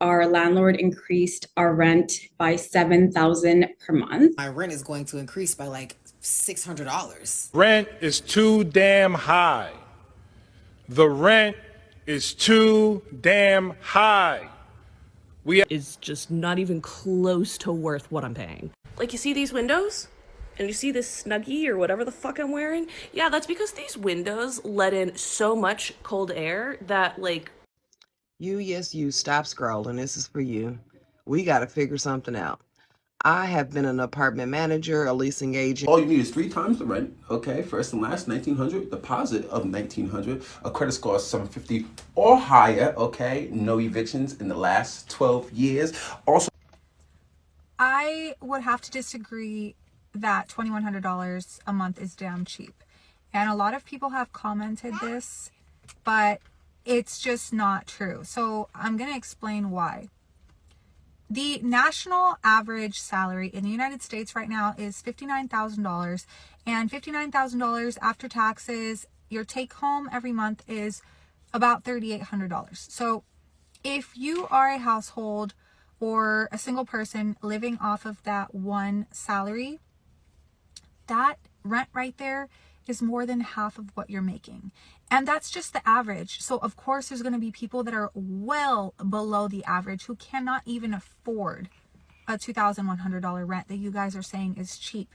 our landlord increased our rent by $7,000 per month. My rent is going to increase by like $600. Rent is too damn high. The rent is too damn high. Is just not even close to worth what I'm paying. Like, you see these windows? And you see this Snuggie or whatever the fuck I'm wearing? Yeah, that's because these windows let in so much cold air that, like... Yes, you, stop scrolling. This is for you. We gotta figure something out. I have been an apartment manager, a leasing agent. All you need is 3 times the rent, okay? First and last, $1,900, deposit of $1,900, a credit score of $750 or higher, okay? No evictions in the last 12 years. Also, I would have to disagree that $2,100 a month is damn cheap. And a lot of people have commented this, but it's just not true. So I'm going to explain why. The national average salary in the United States right now is $59,000, and $59,000 after taxes, your take home every month is about $3,800. So if you are a household or a single person living off of that one salary, that rent right there is more than half of what you're making. And that's just the average. So of course there's going to be people that are well below the average who cannot even afford a $2,100 rent that you guys are saying is cheap.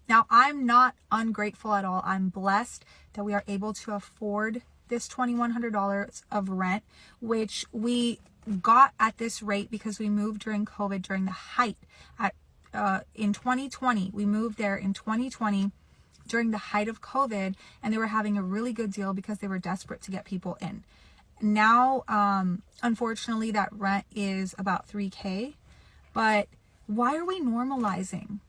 Now, I'm not ungrateful at all. I'm blessed that we are able to afford this $2,100 of rent, which we got at this rate because we moved during COVID, during the height in 2020. We moved there in 2020 during the height of COVID, and they were having a really good deal because they were desperate to get people in. Now, unfortunately, that rent is about $3,000, but why are we normalizing?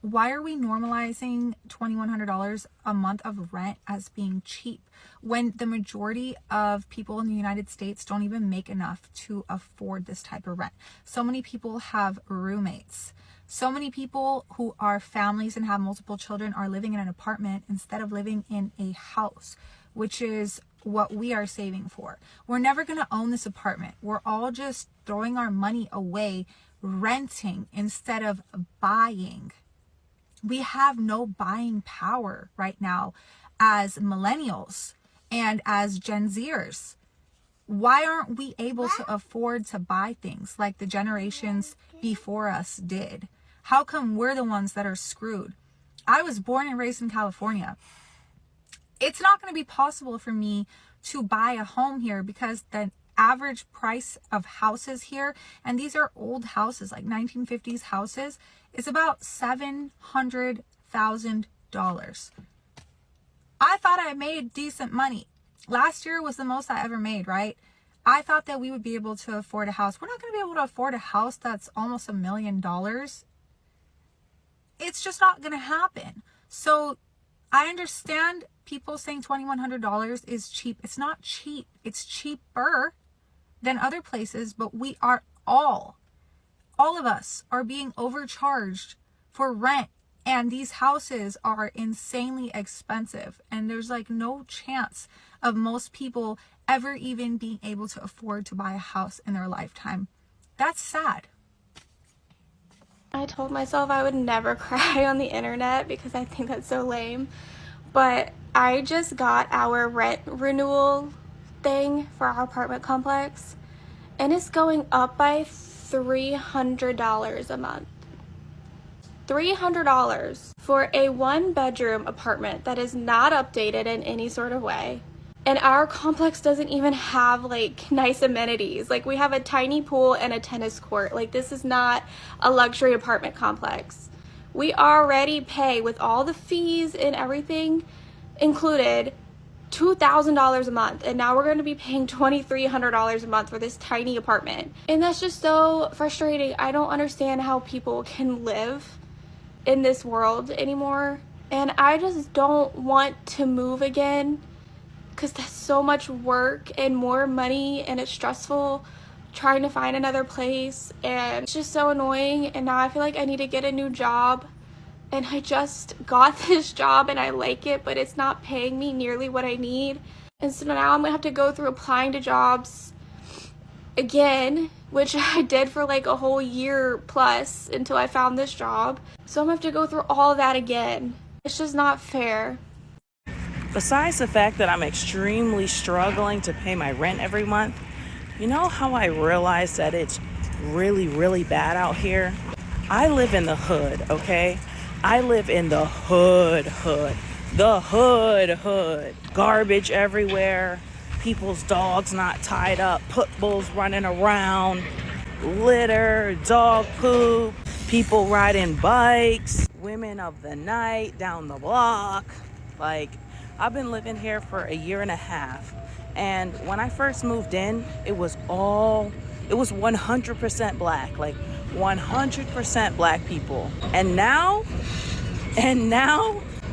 Why are we normalizing $2,100 a month of rent as being cheap when the majority of people in the United States don't even make enough to afford this type of rent? So many people have roommates. So many people who are families and have multiple children are living in an apartment instead of living in a house, which is what we are saving for. We're never going to own this apartment. We're all just throwing our money away, renting instead of buying. We have no buying power right now as millennials and as Gen Zers. Why aren't we able to afford to buy things like the generations before us did? How come we're the ones that are screwed? I was born and raised in California. It's not going to be possible for me to buy a home here because the average price of houses here, and these are old houses, like 1950s houses, is about $700,000. I thought I made decent money. Last year was the most I ever made, right? I thought that we would be able to afford a house. We're not going to be able to afford a house that's almost $1 million. It's just not going to happen. So I understand people saying $2,100 is cheap. It's not cheap. It's cheaper than other places, but we are all of us are being overcharged for rent, and these houses are insanely expensive, and there's like no chance of most people ever even being able to afford to buy a house in their lifetime. That's sad. I told myself I would never cry on the internet because I think that's so lame, but I just got our rent renewal thing for our apartment complex, and it's going up by $300 a month. $300 for a 1-bedroom apartment that is not updated in any sort of way. And our complex doesn't even have like nice amenities. Like, we have a tiny pool and a tennis court. Like, this is not a luxury apartment complex. We already pay, with all the fees and everything included, $2,000 a month, and now we're going to be paying $2,300 a month for this tiny apartment. And that's just so frustrating. I don't understand how people can live in this world anymore, and I just don't want to move again because that's so much work and more money, and it's stressful trying to find another place, and it's just so annoying. And now I feel like I need to get a new job, and I just got this job and I like it, but it's not paying me nearly what I need. And so now I'm gonna have to go through applying to jobs again, which I did for like a whole year plus until I found this job. So I'm gonna have to go through all that again. It's just not fair. Besides the fact that I'm extremely struggling to pay my rent every month, you know how I realized that it's really, really bad out here? I live in the hood, okay? I live in the hood. The hood. Garbage everywhere. People's dogs not tied up. Pit bulls running around. Litter, dog poop. People riding bikes. Women of the night down the block. Like, I've been living here for a year and a half. And when I first moved in, it was 100% black. Like, 100% black people. And now,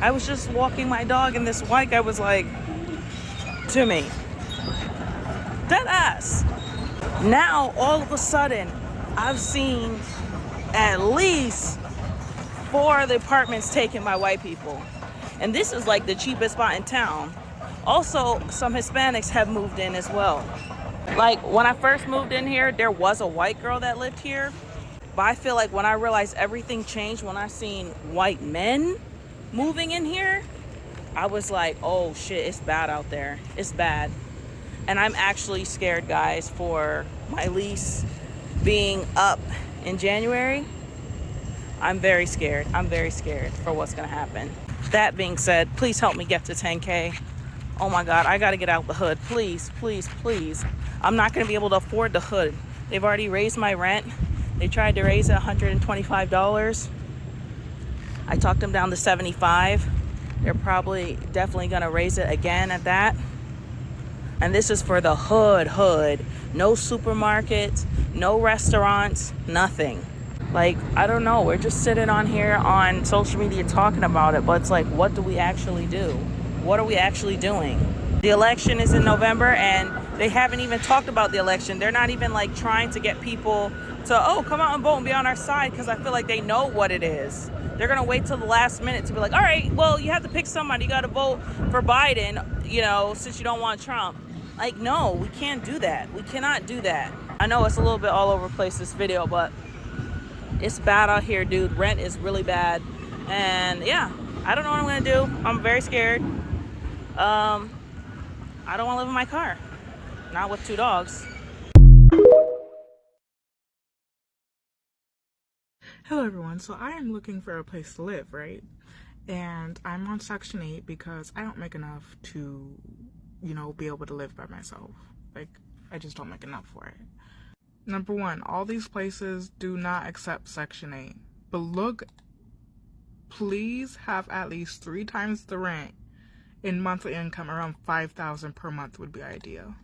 I was just walking my dog and this white guy was like, to me, dead ass. Now, all of a sudden, I've seen at least 4 of the apartments taken by white people. And this is like the cheapest spot in town. Also, some Hispanics have moved in as well. Like, when I first moved in here, there was a white girl that lived here. But I feel like when I realized everything changed, when I seen white men moving in here, I was like, oh shit, it's bad out there. It's bad. And I'm actually scared, guys, for my lease being up in January. I'm very scared. I'm very scared for what's gonna happen. That being said, please help me get to 10K. Oh my God, I gotta get out the hood. Please, please, please. I'm not gonna be able to afford the hood. They've already raised my rent. They tried to raise it $125. I talked them down to $75. They're definitely gonna raise it again at that. And this is for the hood. No supermarkets, no restaurants, nothing. Like, I don't know, we're just sitting on here on social media talking about it, but it's like, what do we actually do? What are we actually doing? The election is in November and they haven't even talked about the election. They're not even like trying to get people to, oh, come out and vote and be on our side, because I feel like they know what it is. They're gonna wait till the last minute to be like, all right, well, you have to pick somebody. You gotta vote for Biden, you know, since you don't want Trump. Like, no, we can't do that. We cannot do that. I know it's a little bit all over the place, this video, but it's bad out here, dude. Rent is really bad. And yeah, I don't know what I'm gonna do. I'm very scared. I don't wanna live in my car. Not with 2 dogs. Hello everyone, so I am looking for a place to live, right? And I'm on Section 8 because I don't make enough to, you know, be able to live by myself. Like, I just don't make enough for it. Number 1, all these places do not accept Section 8. But look, please have at least 3 times the rent in monthly income. Around $5,000 per month would be ideal.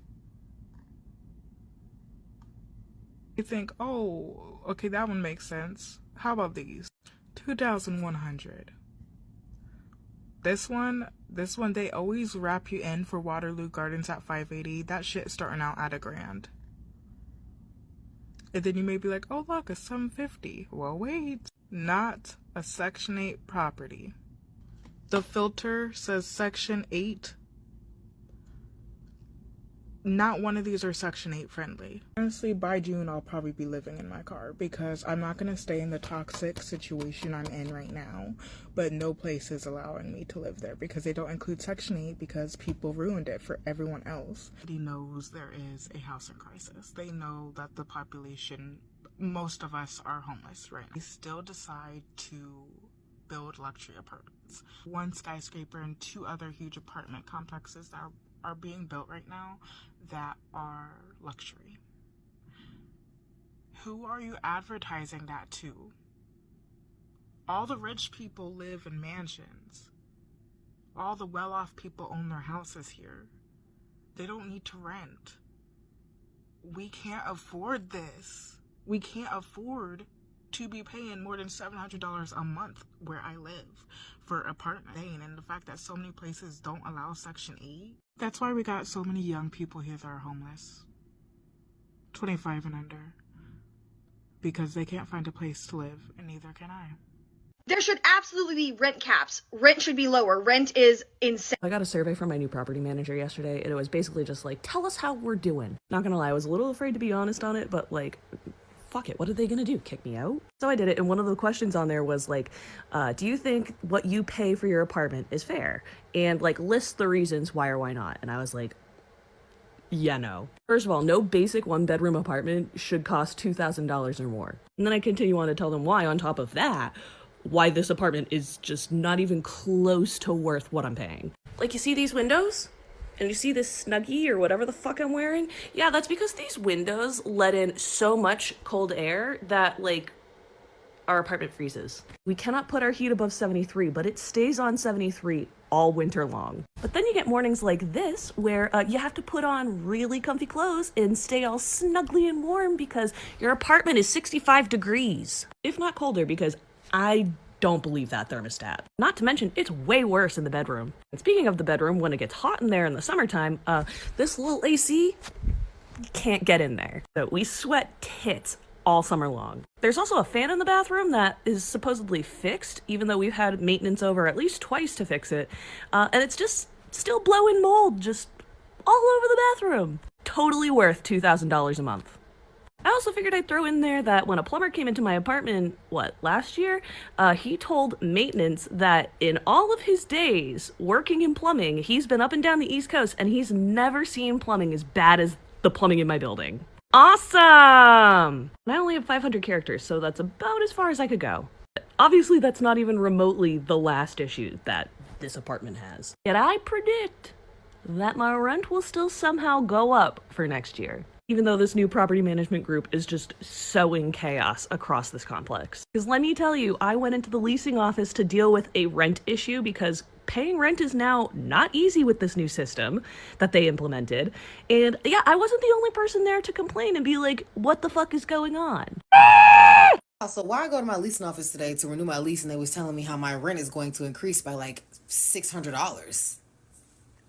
You think, oh, okay, that one makes sense. How about these? $2,100. This one, they always wrap you in for Waterloo Gardens at $580. That shit starting out at $1,000. And then you may be like, oh look, it's $750. Well, wait, not a Section 8 property. The filter says Section 8. Not one of these are Section 8 friendly. Honestly, by June, I'll probably be living in my car because I'm not going to stay in the toxic situation I'm in right now. But no place is allowing me to live there because they don't include Section 8 because people ruined it for everyone else. Everybody knows there is a housing crisis. They know that the population, most of us are homeless right now. They still decide to build luxury apartments. 1 skyscraper and 2 other huge apartment complexes that are being built right now that are luxury. Who are you advertising that to? All the rich people live in mansions. All the well-off people own their houses here. They don't need to rent. We can't afford this. We can't afford to be paying more than $700 a month where I live for apartment. And the fact that so many places don't allow Section 8. That's why we got so many young people here that are homeless. 25 and under. Because they can't find a place to live, and neither can I. There should absolutely be rent caps. Rent should be lower. Rent is insane. I got a survey from my new property manager yesterday, and it was basically just like, tell us how we're doing. Not gonna lie, I was a little afraid to be honest on it, but like, fuck it, what are they gonna do, kick me out? So I did it, and one of the questions on there was like, do you think what you pay for your apartment is fair? And like, list the reasons why or why not. And I was like, yeah, no. First of all, no basic one-bedroom apartment should cost $2,000 or more. And then I continue on to tell them why, on top of that, why this apartment is just not even close to worth what I'm paying. Like, you see these windows? And you see this Snuggie or whatever the fuck I'm wearing? Yeah, that's because these windows let in so much cold air that, like, our apartment freezes. We cannot put our heat above 73, but it stays on 73 all winter long. But then you get mornings like this where you have to put on really comfy clothes and stay all snugly and warm because your apartment is 65 degrees, if not colder, because I don't believe that thermostat. Not to mention, it's way worse in the bedroom. And speaking of the bedroom, when it gets hot in there in the summertime, this little AC can't get in there. So we sweat tits all summer long. There's also a fan in the bathroom that is supposedly fixed, even though we've had maintenance over at least twice to fix it. And it's just still blowing mold just all over the bathroom. Totally worth $2,000 a month. I also figured I'd throw in there that when a plumber came into my apartment, last year? He told maintenance that in all of his days working in plumbing, he's been up and down the East Coast and he's never seen plumbing as bad as the plumbing in my building. Awesome! I only have 500 characters, so that's about as far as I could go. Obviously, that's not even remotely the last issue that this apartment has. Yet I predict that my rent will still somehow go up for next year, even though this new property management group is just sowing chaos across this complex. Because let me tell you, I went into the leasing office to deal with a rent issue because paying rent is now not easy with this new system that they implemented. And yeah, I wasn't the only person there to complain and be like, what the fuck is going on? So why I go to my leasing office today to renew my lease and they was telling me how my rent is going to increase by like $600.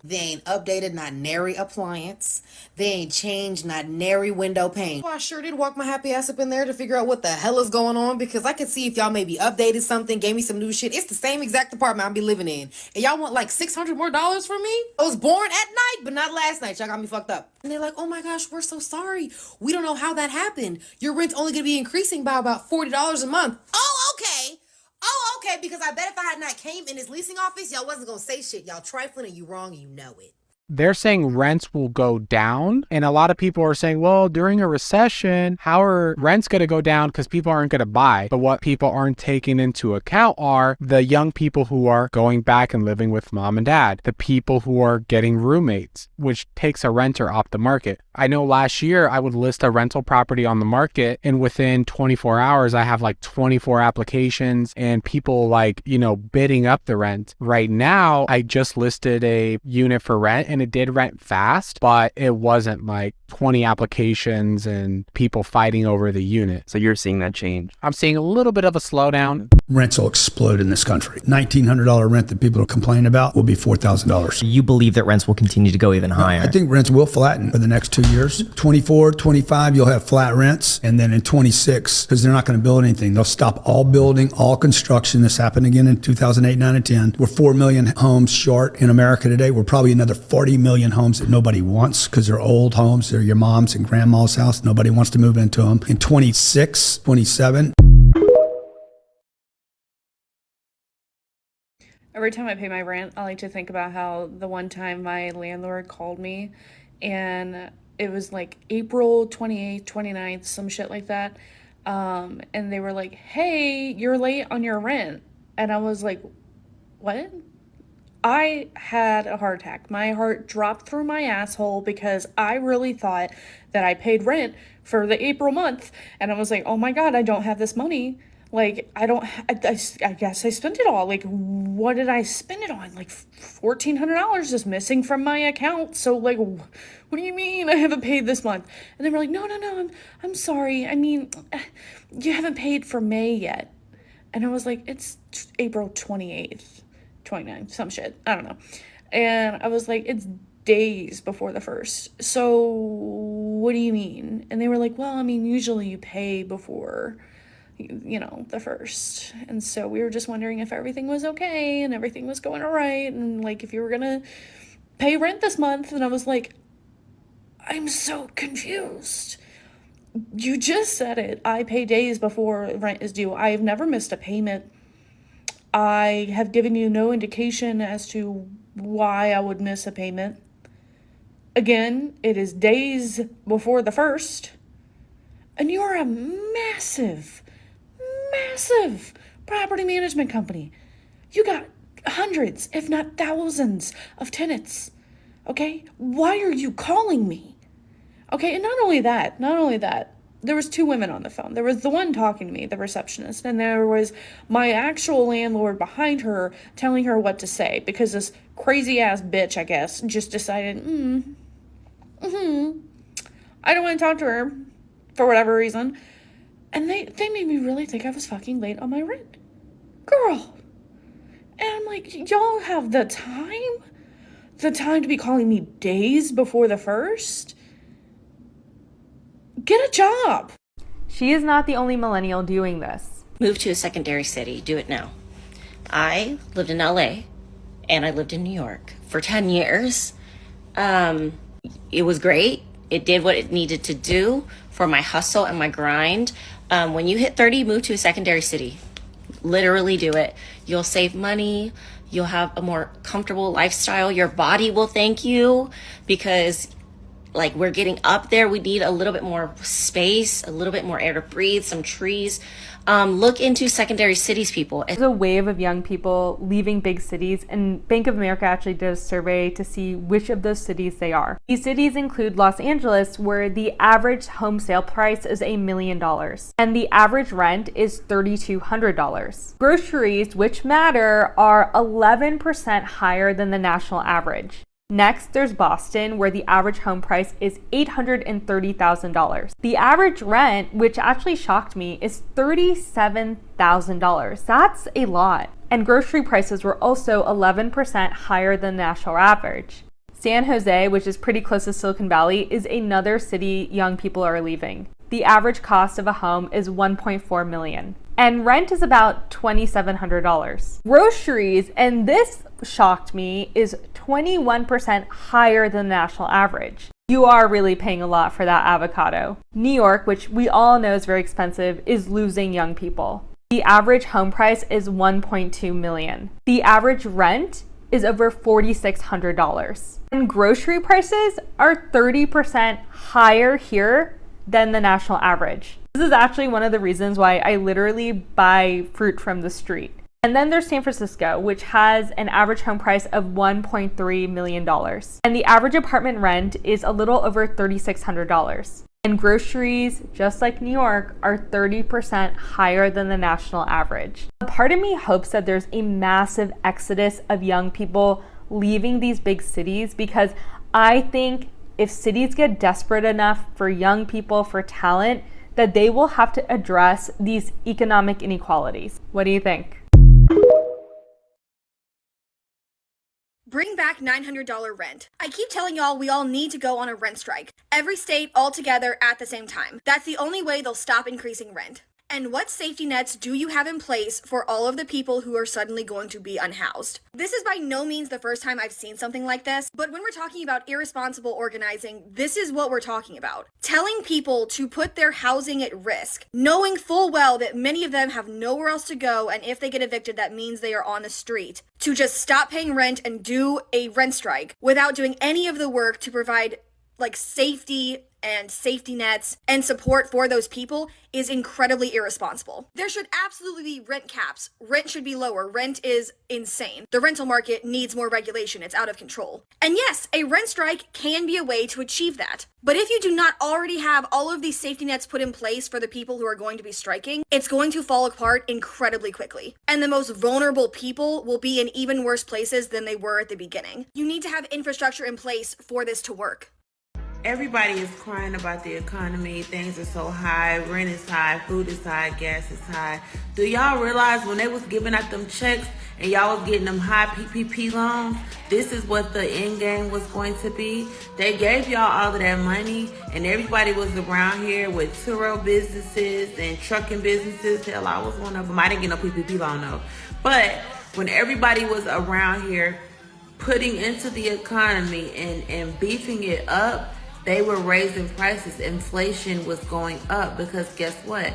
They ain't updated not nary appliance. They ain't changed not nary window pane. Well, I sure did walk my happy ass up in there to figure out what the hell is going on because I could see if y'all maybe updated something, gave me some new shit. It's the same exact apartment I'll be living in. And y'all want like $600 more from me? I was born at night, but not last night. Y'all got me fucked up. And they're like, oh my gosh, we're so sorry. We don't know how that happened. Your rent's only gonna be increasing by about $40 a month. Oh, okay. Oh, okay, because I bet if I had not came in this leasing office, y'all wasn't gonna say shit. Y'all trifling and you wrong and you know it. They're saying rents will go down. And a lot of people are saying, well, during a recession, how are rents going to go down because people aren't going to buy? But what people aren't taking into account are the young people who are going back and living with mom and dad, the people who are getting roommates, which takes a renter off the market. I know last year I would list a rental property on the market and within 24 hours, I have like 24 applications and people like, bidding up the rent. Right now, I just listed a unit for rent and it did rent fast, but it wasn't like 20 applications and people fighting over the unit. So you're seeing that change? I'm seeing a little bit of a slowdown. Rents will explode in this country. $1,900 rent that people are complaining about will be $4,000. You believe that rents will continue to go even higher? I think rents will flatten for the next 2 years. 24, 25, you'll have flat rents. And then in 26, because they're not going to build anything, they'll stop all building, all construction. This happened again in 2008, 9, and 10. We're 4 million homes short in America today. We're probably another 40 million homes that nobody wants because they're old homes. They're your mom's and grandma's house. Nobody wants to move into them. In 26, 27. Every time I pay my rent, I like to think about how the one time my landlord called me and it was like April 28th, 29th, some shit like that. And they were like, hey, you're late on your rent. And I was like, what? I had a heart attack. My heart dropped through my asshole because I really thought that I paid rent for the April month. And I was like, oh my God, I don't have this money. Like, I guess I spent it all. Like, what did I spend it on? Like, $1,400 just missing from my account. So, like, what do you mean I haven't paid this month? And they were like, no, I'm sorry. I mean, you haven't paid for May yet. And I was like, it's April 28th, 29th, some shit. I don't know. And I was like, it's days before the 1st. So, what do you mean? And they were like, well, I mean, usually you pay before you know, the 1st. And so we were just wondering if everything was okay and everything was going all right, and like if you were gonna pay rent this month. And I was like, I'm so confused. You just said it. I pay days before rent is due. I have never missed a payment. I have given you no indication as to why I would miss a payment. Again, it is days before the 1st. And you're a massive, massive property management company. You got hundreds, if not thousands, of tenants. Okay? Why are you calling me? Okay, and not only that, there was 2 women on the phone. There was the one talking to me, the receptionist, and there was my actual landlord behind her telling her what to say, because this crazy ass bitch, I guess, just decided, I don't want to talk to her for whatever reason. And they made me really think I was fucking late on my rent. Girl. And I'm like, y'all have the time to be calling me days before the 1st? Get a job. She is not the only millennial doing this. Move to a secondary city. Do it now. I lived in LA and I lived in New York for 10 years. It was great. It did what it needed to do for my hustle and my grind. When you hit 30, move to a secondary city. Literally do it. You'll save money. You'll have a more comfortable lifestyle. Your body will thank you, because like we're getting up there. We need a little bit more space, a little bit more air to breathe, some trees. Look into secondary cities, people. There's a wave of young people leaving big cities, and Bank of America actually did a survey to see which of those cities they are. These cities include Los Angeles, where the average home sale price is $1 million, and the average rent is $3,200. Groceries, which matter, are 11% higher than the national average. Next, there's Boston, where the average home price is $830,000. The average rent, which actually shocked me, is $37,000. That's a lot. And grocery prices were also 11% higher than the national average. San Jose, which is pretty close to Silicon Valley, is another city young people are leaving. The average cost of a home is $1.4 million. And rent is about $2,700. Groceries, and this shocked me, is 21% higher than the national average. You are really paying a lot for that avocado. New York, which we all know is very expensive, is losing young people. The average home price is $1.2 million. The average rent is over $4,600. And grocery prices are 30% higher here than the national average. This is actually one of the reasons why I literally buy fruit from the street. And then there's San Francisco, which has an average home price of $1.3 million. And the average apartment rent is a little over $3,600. And groceries, just like New York, are 30% higher than the national average. A part of me hopes that there's a massive exodus of young people leaving these big cities, because I think if cities get desperate enough for young people, for talent, that they will have to address these economic inequalities. What do you think? Bring back $900 rent. I keep telling y'all we all need to go on a rent strike. Every state all together at the same time. That's the only way they'll stop increasing rent. And what safety nets do you have in place for all of the people who are suddenly going to be unhoused? This is by no means the first time I've seen something like this, but when we're talking about irresponsible organizing, this is what we're talking about. Telling people to put their housing at risk, knowing full well that many of them have nowhere else to go, and if they get evicted, that means they are on the street, to just stop paying rent and do a rent strike without doing any of the work to provide safety and safety nets and support for those people is incredibly irresponsible. There should absolutely be rent caps. Rent should be lower. Rent is insane. The rental market needs more regulation. It's out of control. And yes, a rent strike can be a way to achieve that. But if you do not already have all of these safety nets put in place for the people who are going to be striking, it's going to fall apart incredibly quickly. And the most vulnerable people will be in even worse places than they were at the beginning. You need to have infrastructure in place for this to work. Everybody is crying about the economy. Things are so high. Rent is high. Food is high. Gas is high. Do y'all realize when they was giving out them checks and y'all was getting them high PPP loans, this is what the end game was going to be? They gave y'all all of that money and everybody was around here with touro businesses and trucking businesses. Hell, I was one of them. I didn't get no PPP loan though. But when everybody was around here putting into the economy and beefing it up, they were raising prices. Inflation was going up because guess what?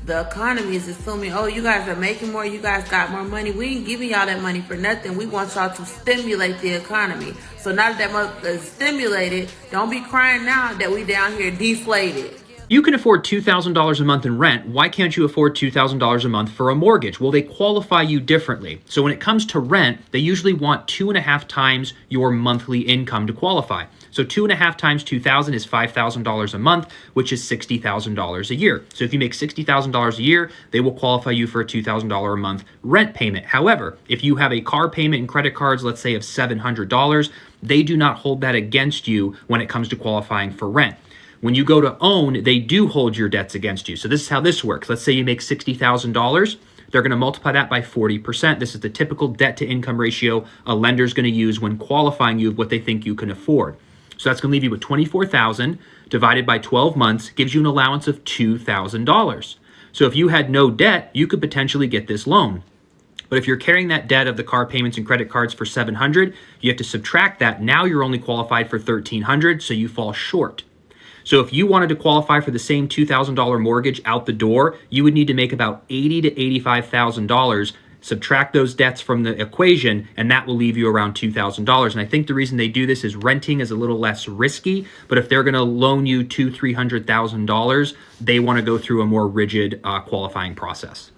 The economy is assuming, oh, you guys are making more, you guys got more money. We ain't giving y'all that money for nothing. We want y'all to stimulate the economy. So now that money is stimulated, don't be crying now that we down here deflated. You can afford $2,000 a month in rent. Why can't you afford $2,000 a month for a mortgage? Well, they qualify you differently. So when it comes to rent, they usually want 2.5 times your monthly income to qualify. So 2.5 times 2,000 is $5,000 a month, which is $60,000 a year. So if you make $60,000 a year, they will qualify you for a $2,000 a month rent payment. However, if you have a car payment and credit cards, let's say of $700, they do not hold that against you when it comes to qualifying for rent. When you go to own, they do hold your debts against you. So this is how this works. Let's say you make $60,000. They're going to multiply that by 40%. This is the typical debt to income ratio a lender's going to use when qualifying you of what they think you can afford. So that's going to leave you with $24,000 divided by 12 months gives you an allowance of $2,000. So if you had no debt, you could potentially get this loan. But if you're carrying that debt of the car payments and credit cards for $700, you have to subtract that. Now you're only qualified for $1,300, so you fall short. So if you wanted to qualify for the same $2,000 mortgage out the door, you would need to make about $80,000 to $85,000. Subtract those debts from the equation, and that will leave you around $2,000. And I think the reason they do this is renting is a little less risky, but if they're going to loan you $200,000 to $300,000, they want to go through a more rigid qualifying process.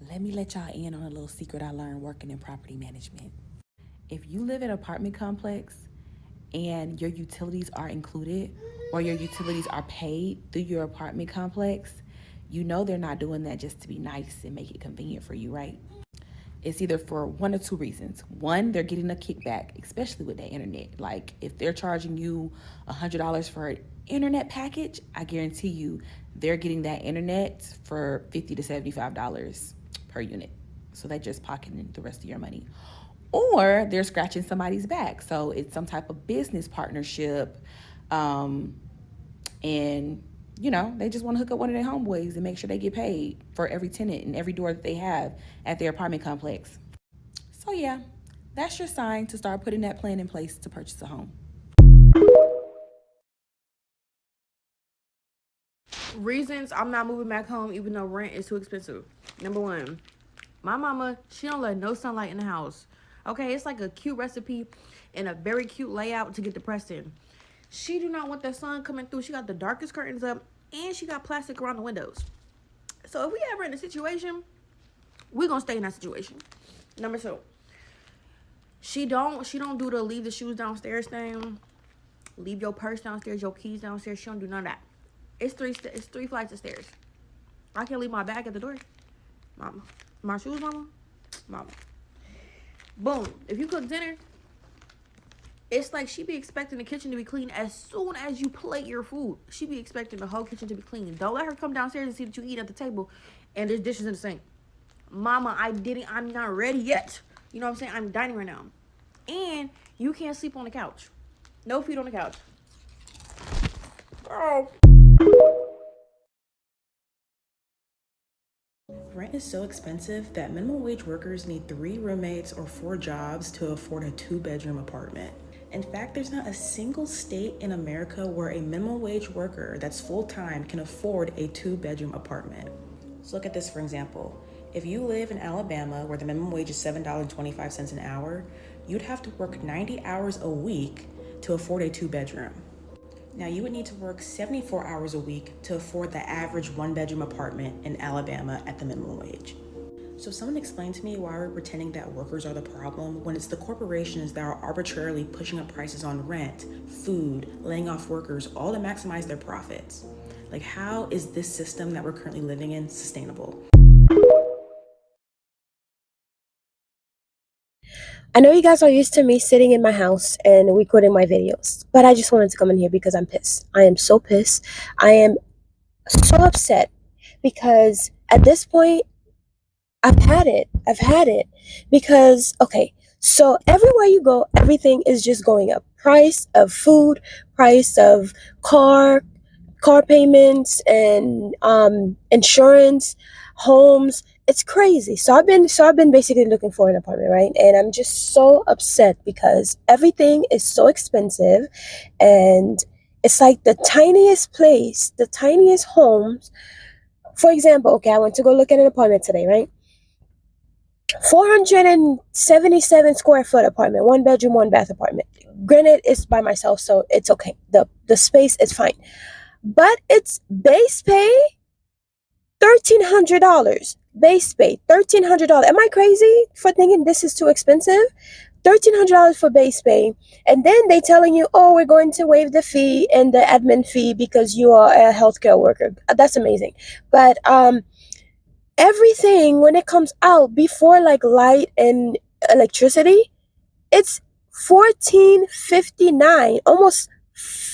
Let me let y'all in on a little secret I learned working in property management. If you live in an apartment complex and your utilities are included or your utilities are paid through your apartment complex, you know they're not doing that just to be nice and make it convenient for you, right? It's either for one or two reasons. One, they're getting a kickback, especially with the internet. Like if they're charging you $100 for an internet package, I guarantee you they're getting that internet for $50 to $75 per unit. So they're just pocketing the rest of your money. Or they're scratching somebody's back. So it's some type of business partnership. And, you know, they just want to hook up one of their homeboys and make sure they get paid for every tenant and every door that they have at their apartment complex. So yeah, that's your sign to start putting that plan in place to purchase a home. Reasons I'm not moving back home even though rent is too expensive. Number one, my mama, she don't let no sunlight in the house. Okay, it's like a cute recipe and a very cute layout to get depressed in. She do not want the sun coming through. She got the darkest curtains up and she got plastic around the windows. So if we ever in a situation, we're gonna stay in that situation. Number two, she don't do the leave the shoes downstairs thing. Leave your purse downstairs, your keys downstairs. She don't do none of that. It's three flights of stairs. I can't leave my bag at the door. Mama. My shoes, mama? Mama. Boom. If you cook dinner, it's like she be expecting the kitchen to be clean as soon as you plate your food. She be expecting the whole kitchen to be clean. Don't let her come downstairs and see that you eat at the table and there's dishes in the sink. Mama, I'm not ready yet. You know what I'm saying? I'm dining right now. And you can't sleep on the couch. No feet on the couch. Girl. Rent is so expensive that minimum wage workers need 3 roommates or 4 jobs to afford a 2-bedroom apartment. In fact, there's not a single state in America where a minimum wage worker that's full-time can afford a 2-bedroom apartment. So look at this for example. If you live in Alabama where the minimum wage is $7.25 an hour, you'd have to work 90 hours a week to afford a 2-bedroom. Now you would need to work 74 hours a week to afford the average 1-bedroom apartment in Alabama at the minimum wage. So someone explain to me why we're pretending that workers are the problem when it's the corporations that are arbitrarily pushing up prices on rent, food, laying off workers, all to maximize their profits. Like, how is this system that we're currently living in sustainable? I know you guys are used to me sitting in my house and recording my videos, but I just wanted to come in here because I'm pissed. I am so pissed. I am so upset because at this point, I've had it. I've had it because, okay, so everywhere you go, everything is just going up. Price of food, price of car payments, and insurance, homes. It's crazy. So I've been basically looking for an apartment, right? And I'm just so upset because everything is so expensive, and it's like the tiniest place, the tiniest homes. For example, okay, I went to go look at an apartment today, right? 477 square foot apartment, 1 bedroom, 1 bath apartment. Granted, it's by myself, so it's okay. The space is fine. But it's base pay $1,300. Base pay $1,300. Am I crazy for thinking this is too expensive? $1,300 for base pay, and then they telling you, oh, we're going to waive the fee and the admin fee because you are a healthcare worker. That's amazing. But everything when it comes out before like light and electricity, it's $1,459, almost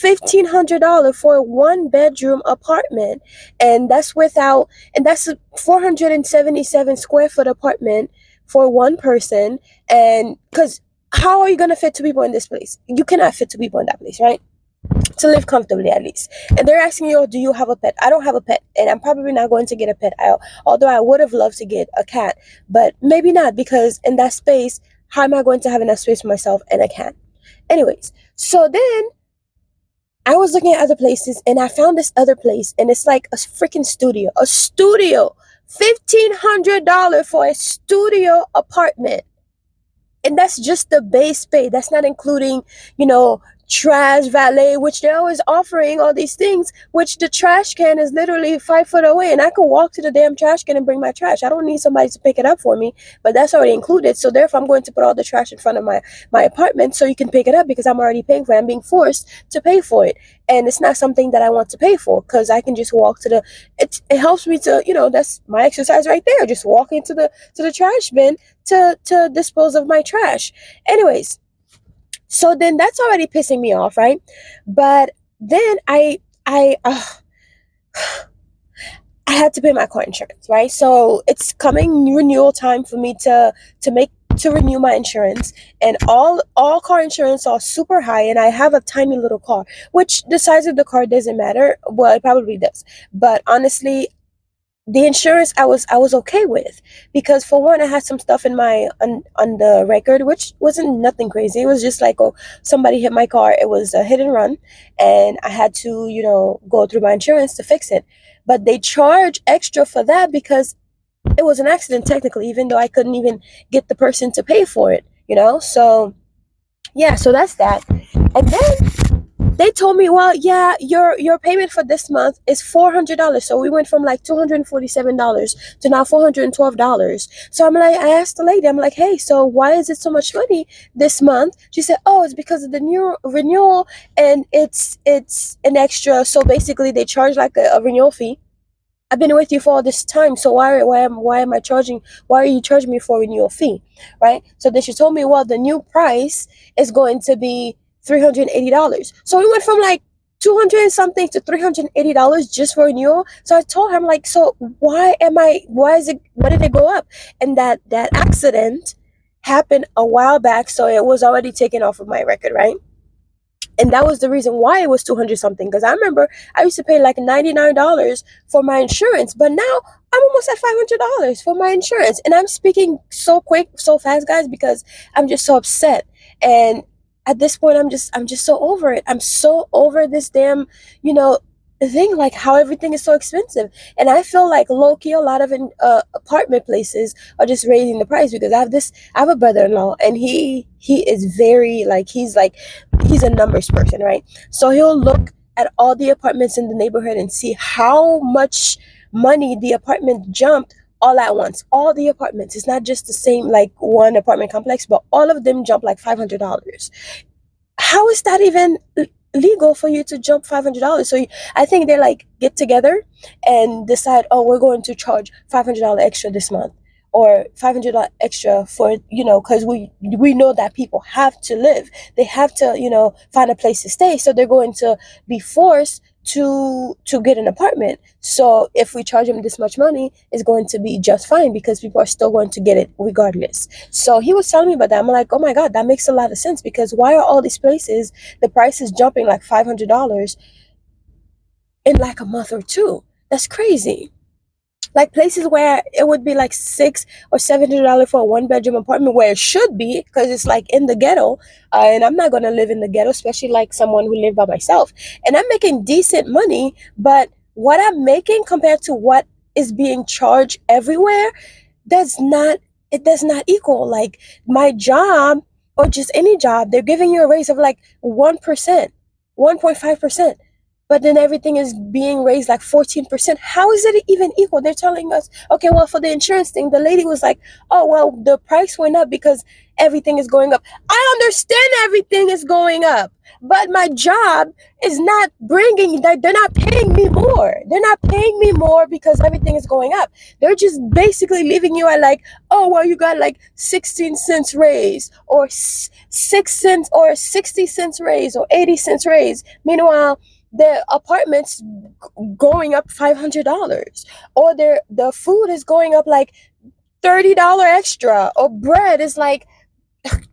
$1,500 for a 1 bedroom apartment, and that's a 477 square foot apartment for one person. And because how are you gonna fit two people in this place? You cannot fit two people in that place, right? To live comfortably, at least. And they're asking you, oh, do you have a pet? I don't have a pet, and I'm probably not going to get a pet. Although I would have loved to get a cat, but maybe not, because in that space, how am I going to have enough space for myself and a cat? Anyways, so then I was looking at other places, and I found this other place, and it's like a freaking studio. A studio. $1,500 for a studio apartment. And that's just the base pay. That's not including, trash, valet, which they're always offering all these things, which the trash can is literally 5 foot away, and I can walk to the damn trash can and bring my trash. I don't need somebody to pick it up for me, but that's already included. So therefore, I'm going to put all the trash in front of my apartment so you can pick it up, because I'm already paying for it. I'm being forced to pay for it, and it's not something that I want to pay for, because I can just walk to it helps me to, that's my exercise right there, just walking to the trash bin to dispose of my trash. Anyways, so then that's already pissing me off, right? But then I had to pay my car insurance, right? So it's coming renewal time for me to renew my insurance, and all car insurance are super high, and I have a tiny little car, which the size of the car doesn't matter. Well, it probably does, but honestly, the insurance I was okay with, because for one, I had some stuff in my on the record, which wasn't nothing crazy. It was just like, oh, somebody hit my car. It was a hit and run, and I had to go through my insurance to fix it. But they charge extra for that because it was an accident technically, even though I couldn't even get the person to pay for it. So yeah, so that's that. And then they told me, well, yeah, your payment for this month is $400. So we went from like $247 to now $412. So I asked the lady, I'm like, hey, so why is it so much money this month? She said, oh, it's because of the new renewal, and it's an extra. So basically, they charge like a renewal fee. I've been with you for all this time, so why am I charging? Why are you charging me for a renewal fee, right? So then she told me, well, the new price is going to be $380. So we went from like 200 and something to $380 just for renewal. So I told her, I'm like, so why did it go up? And that accident happened a while back, so it was already taken off of my record, right? And that was the reason why it was 200 something, because I remember I used to pay like $99 for my insurance, but now I'm almost at $500 for my insurance. And I'm speaking so quick, so fast, guys, because I'm just so upset. And at this point, I'm just so over it. I'm so over this damn, thing, like how everything is so expensive. And I feel like low-key a lot of apartment places are just raising the price, because I have a brother-in-law, and he is very he's a numbers person, right? So he'll look at all the apartments in the neighborhood and see how much money the apartment jumped all at once. All the apartments. It's not just the same like one apartment complex, but all of them jump like $500. How is that even legal for you to jump $500? So I think they get together and decide, oh, we're going to charge $500 extra this month, or $500 extra for, because we know that people have to live. They have to, find a place to stay. So they're going to be forced to get an apartment. So if we charge them this much money, it's going to be just fine because people are still going to get it regardless. So he was telling me about that. I'm like, oh my God, that makes a lot of sense, because why are all these places, the price is jumping like $500 in like a month or two? That's crazy. Like places where it would be like $600 or $700 for a 1-bedroom apartment, where it should be, because it's like in the ghetto, and I'm not gonna live in the ghetto, especially like someone who live by myself. And I'm making decent money, but what I'm making compared to what is being charged everywhere, it does not equal. Like my job, or just any job, they're giving you a raise of like 1%, 1.5%. But then everything is being raised like 14%. How is it even equal? They're telling us, okay, well, for the insurance thing, the lady was like, oh, well, the price went up because everything is going up. I understand everything is going up, but my job is not they're not paying me more. They're not paying me more because everything is going up. They're just basically leaving you at like, oh, well, you got like 16 cents raise, or 6 cents, or 60 cents raise, or 80 cents raise. Meanwhile, the apartment's going up $500, or the food is going up like $30 extra, or bread is like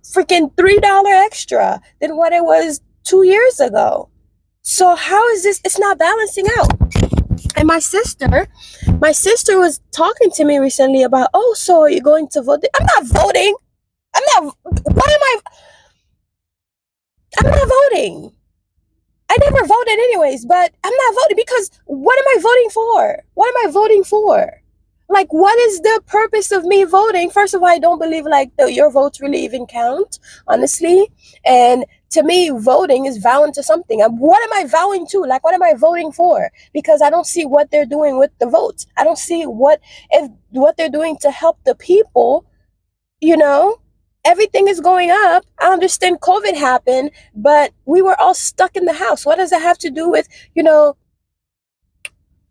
freaking $3 extra than what it was 2 years ago. So how is this? It's not balancing out. And my sister was talking to me recently about, oh, so are you going to vote? I'm not voting. I'm not voting. I never voted anyways, but I'm not voting because what am I voting for? What am I voting for? Like, what is the purpose of me voting? First of all, I don't believe like your votes really even count, honestly. And to me, voting is vowing to something. What am I vowing to? Like, what am I voting for? Because I don't see what they're doing with the votes. I don't see what they're doing to help the people, Everything is going up. I understand COVID happened, but we were all stuck in the house. What does it have to do with,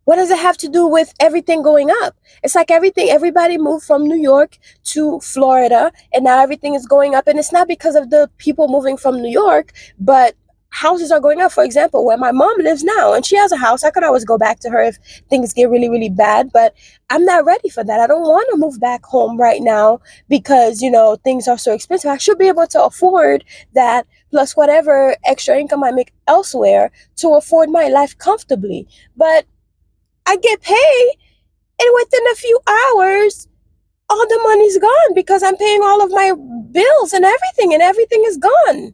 what does it have to do with everything going up? It's like everybody moved from New York to Florida, and now everything is going up. And it's not because of the people moving from New York, but houses are going up. For example, where my mom lives now, and she has a house, I could always go back to her if things get really, really bad, but I'm not ready for that. I don't want to move back home right now because, things are so expensive. I should be able to afford that, plus whatever extra income I make elsewhere, to afford my life comfortably. But I get paid, and within a few hours, all the money's gone because I'm paying all of my bills and everything is gone.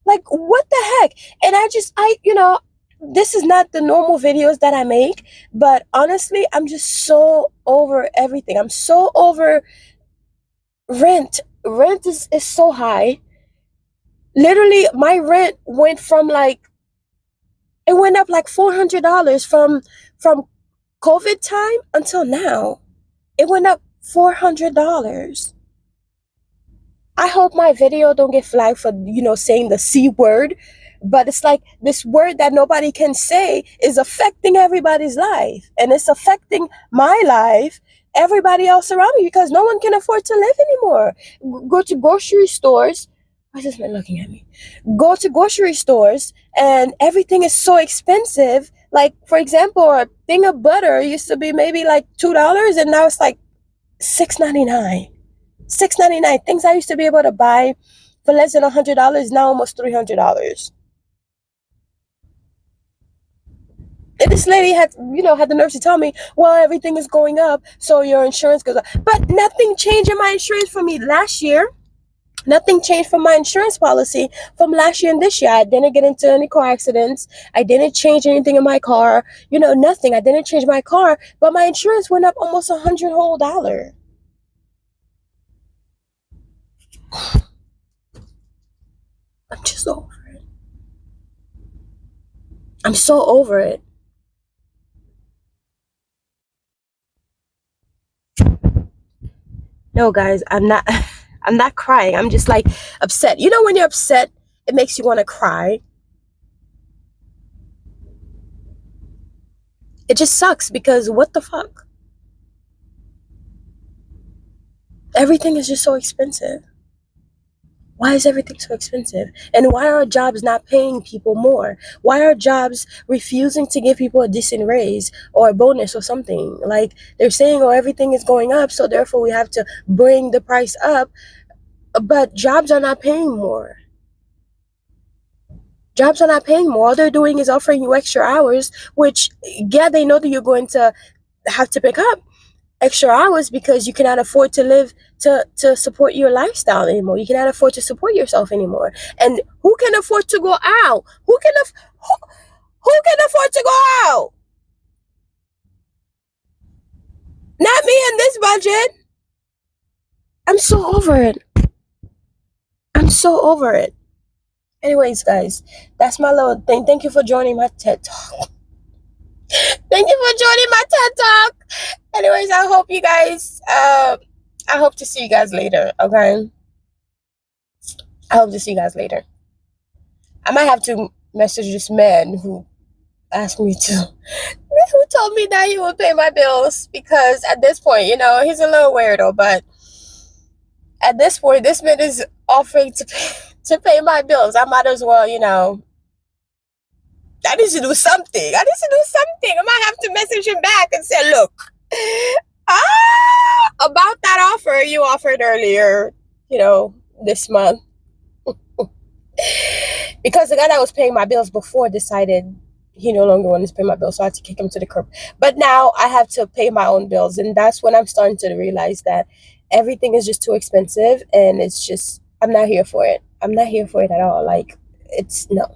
Like, what the heck? And this is not the normal videos that I make, but honestly, I'm just so over everything. I'm so over rent. Rent is so high. Literally, my rent went it went up like $400 from COVID time until now. It went up $400. I hope my video don't get flagged for, saying the C word, but it's like this word that nobody can say is affecting everybody's life, and it's affecting my life, everybody else around me, because no one can afford to live anymore. Go to grocery stores. Why is this man looking at me? Go to grocery stores and everything is so expensive. Like, for example, a thing of butter used to be maybe like $2, and now it's like $6.99. $6.99. Things I used to be able to buy for less than $100, now almost $300. And this lady had the nerve to tell me, well, everything is going up, so your insurance goes up. But nothing changed in my insurance for me last year. Nothing changed from my insurance policy from last year and this year. I didn't get into any car accidents. I didn't change anything in my car. Nothing. I didn't change my car, but my insurance went up almost $100 whole. I'm just over it. I'm so over it. No, guys, I'm not crying. I'm just like upset. When you're upset, it makes you want to cry. It just sucks because what the fuck? Everything is just so expensive. Why is everything so expensive? And why are jobs not paying people more? Why are jobs refusing to give people a decent raise or a bonus or something? Like, they're saying, oh, everything is going up, so therefore we have to bring the price up. But jobs are not paying more. Jobs are not paying more. All they're doing is offering you extra hours, which, yeah, they know that you're going to have to pick up extra hours because you cannot afford to live to support your lifestyle anymore. You cannot afford to support yourself anymore. And who can afford to go out? Who can afford to go out? Not me in this budget. I'm so over it. I'm so over it. Anyways, guys, that's my little thing. Thank you for joining my TED Talk. Thank you for joining my TED Talk. Anyways, I hope you guys, I hope to see you guys later, okay? I hope to see you guys later. I might have to message this man who asked me to, who told me that he would pay my bills, because at this point, you know, he's a little weirdo, but at this point, this man is offering to pay my bills. I might as well, you know, I need to do something. I might have to message him back and say, look, about that offer you offered earlier, you know, this month. Because the guy that was paying my bills before decided he no longer wanted to pay my bills, so I had to kick him to the curb. But now I have to pay my own bills, and that's when I'm starting to realize that everything is just too expensive, and it's just, I'm not here for it. I'm not here for it at all. Like, it's no.